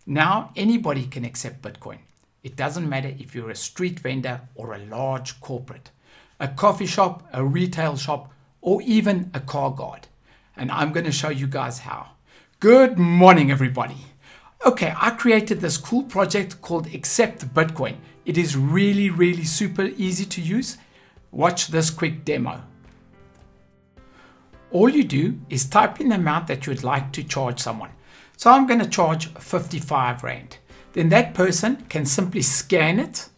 Now anybody can accept Bitcoin. It doesn't matter if you're a street vendor or a large corporate, a coffee shop, a retail shop, or even a car guard. And I'm going to show you guys how. Good morning, everybody. Okay, I created this cool project called AcceptBitcoin. It is really super easy to use. Watch this quick demo. All you do is type in the amount that you would like to charge someone. So I'm going to charge 55 Rand. Then that person can simply scan it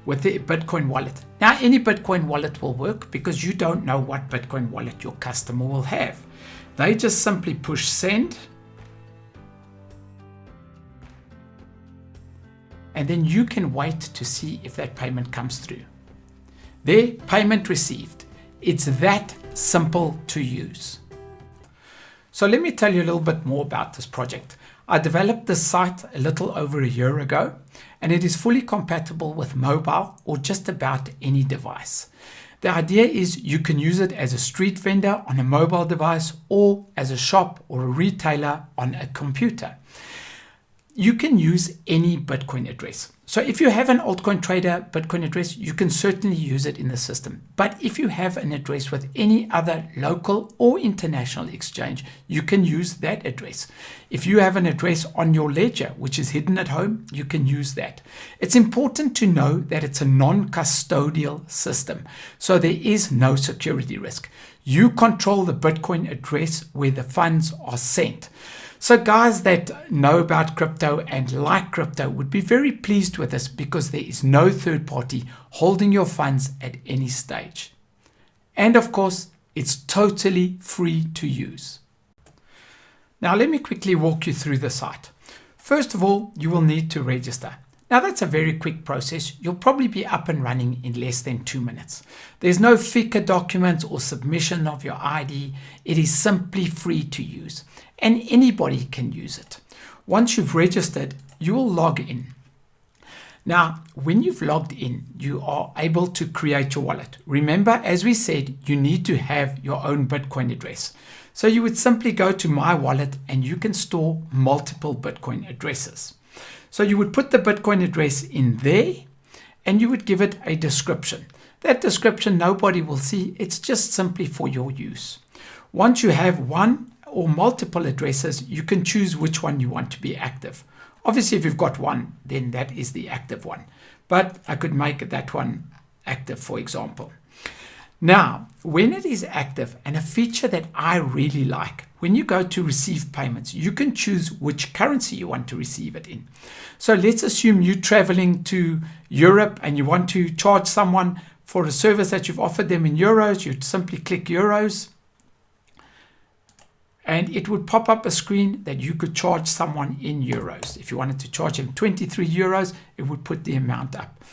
with the Bitcoin wallet. Now any Bitcoin wallet will work because you don't know what Bitcoin wallet your customer will have. They just simply push send. And then you can wait to see if that payment comes through. There, payment received. It's that simple to use. So let me tell you a little bit more about this project. I developed this site a little over a year ago, and it is fully compatible with mobile or just about any device. The idea is you can use it as a street vendor on a mobile device or as a shop or a retailer on a computer. You can use any Bitcoin address. So if you have an altcoin trader Bitcoin address, you can certainly use it in the system. But if you have an address with any other local or international exchange, you can use that address. If you have an address on your ledger, which is hidden at home, you can use that. It's important to know that it's a non-custodial system, so there is no security risk. You control the Bitcoin address where the funds are sent. So guys that know about crypto and like crypto would be very pleased with this because there is no third party holding your funds at any stage. And of course, it's totally free to use. Now let me quickly walk you through the site. First of all, you will need to register. Now that's a very quick process. You'll probably be up and running in less than 2 minutes. There's no FICA documents or submission of your ID. It is simply free to use and anybody can use it. Once you've registered, you will log in. Now, when you've logged in, you are able to create your wallet. Remember, as we said, you need to have your own Bitcoin address. So you would simply go to My Wallet and you can store multiple Bitcoin addresses. So you would put the Bitcoin address in there and you would give it a description. That description nobody will see. It's just simply for your use. Once you have one or multiple addresses, you can choose which one you want to be active. Obviously, if you've got one, then that is the active one. But I could make that one active, for example. Now, when it is active, and a feature that I really like, when you go to receive payments, you can choose which currency you want to receive it in. So let's assume you're traveling to Europe and you want to charge someone for a service that you've offered them in euros. You'd simply click euros. And it would pop up a screen that you could charge someone in euros. If you wanted to charge him 23 euros, it would put the amount up.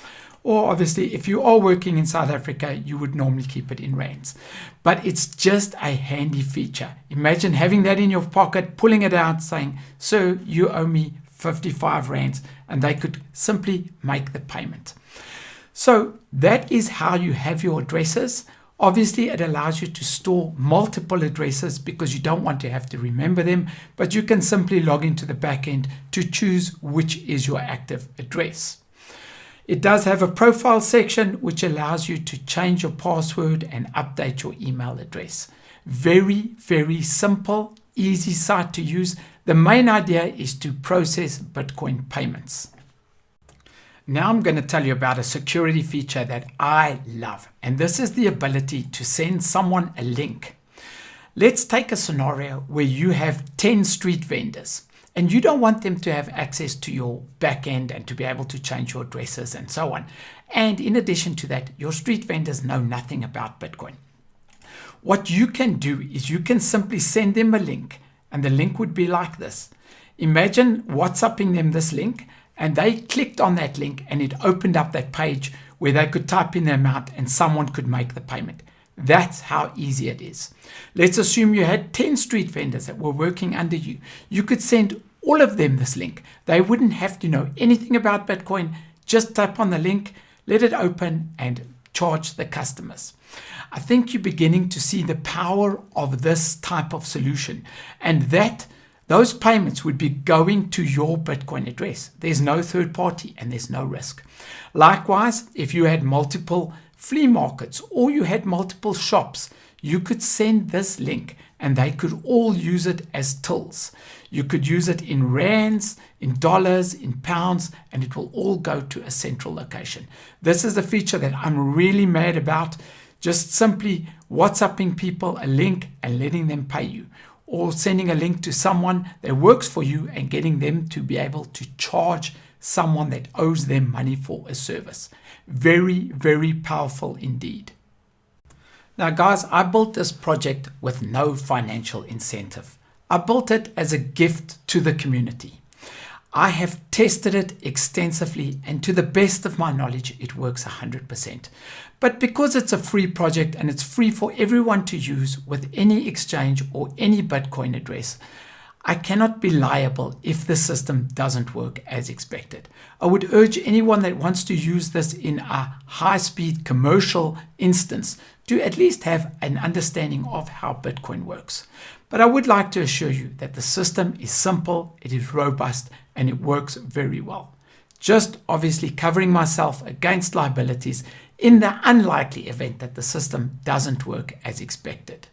Or obviously, if you are working in South Africa, you would normally keep it in rands. But it's just a handy feature. Imagine having that in your pocket, pulling it out, saying, "Sir, you owe me 55 rands," and they could simply make the payment. So that is how you have your addresses. Obviously, it allows you to store multiple addresses because you don't want to have to remember them, but you can simply log into the back end to choose which is your active address. It does have a profile section which allows you to change your password and update your email address. Very simple, easy site to use. The main idea is to process Bitcoin payments. Now I'm going to tell you about a security feature that I love, and this is the ability to send someone a link. Let's take a scenario where you have 10 street vendors and you don't want them to have access to your backend and to be able to change your addresses and so on. And in addition to that, your street vendors know nothing about Bitcoin. What you can do is you can simply send them a link, and the link would be like this. Imagine WhatsApping them this link, and they clicked on that link and it opened up that page where they could type in the amount and someone could make the payment. That's how easy it is. Let's assume you had 10 street vendors that were working under you. You could send all of them this link. They wouldn't have to know anything about Bitcoin. Just tap on the link, let it open, and charge the customers. I think you're beginning to see the power of this type of solution, and that those payments would be going to your Bitcoin address. There's no third party and there's no risk. Likewise, if you had multiple flea markets or you had multiple shops, you could send this link and they could all use it as tills. You could use it in rands, in dollars, in pounds, and it will all go to a central location. This is the feature that I'm really mad about. Just simply WhatsApping people a link and letting them pay you, or sending a link to someone that works for you and getting them to be able to charge someone that owes them money for a service. Very, very powerful indeed. Now guys, I built this project with no financial incentive. I built it as a gift to the community. I have tested it extensively and to the best of my knowledge, it works 100%. But because it's a free project and it's free for everyone to use with any exchange or any Bitcoin address, I cannot be liable if the system doesn't work as expected. I would urge anyone that wants to use this in a high-speed commercial instance to at least have an understanding of how Bitcoin works. But I would like to assure you that the system is simple, it is robust, and it works very well. Just obviously covering myself against liabilities in the unlikely event that the system doesn't work as expected.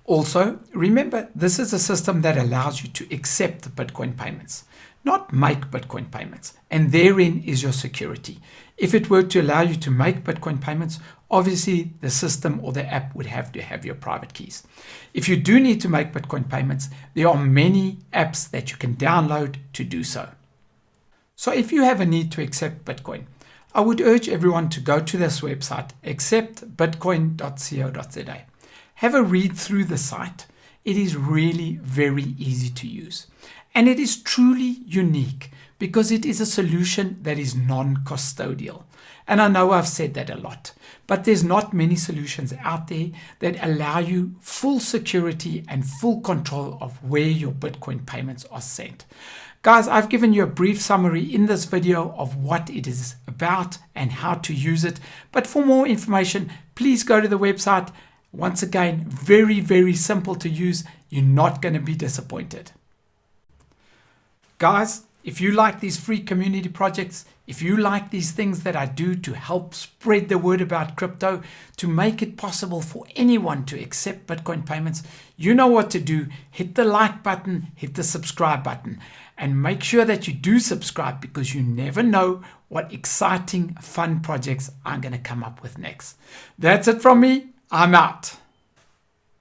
Also, remember, this is a system that allows you to accept Bitcoin payments, not make Bitcoin payments, and therein is your security. If it were to allow you to make Bitcoin payments, obviously the system or the app would have to have your private keys. If you do need to make Bitcoin payments, there are many apps that you can download to do so. So if you have a need to accept Bitcoin, I would urge everyone to go to this website, acceptbitcoin.co.za. Have a read through the site. It is really very easy to use. And it is truly unique because it is a solution that is non-custodial. And I know I've said that a lot, but there's not many solutions out there that allow you full security and full control of where your Bitcoin payments are sent. Guys, I've given you a brief summary in this video of what it is about and how to use it. But for more information, please go to the website. Once again, very, very simple to use. You're not going to be disappointed. Guys, if you like these free community projects, if you like these things that I do to help spread the word about crypto, to make it possible for anyone to accept Bitcoin payments, you know what to do. Hit the like button, hit the subscribe button, and make sure that you do subscribe because you never know what exciting, fun projects I'm going to come up with next. That's it from me. I'm out.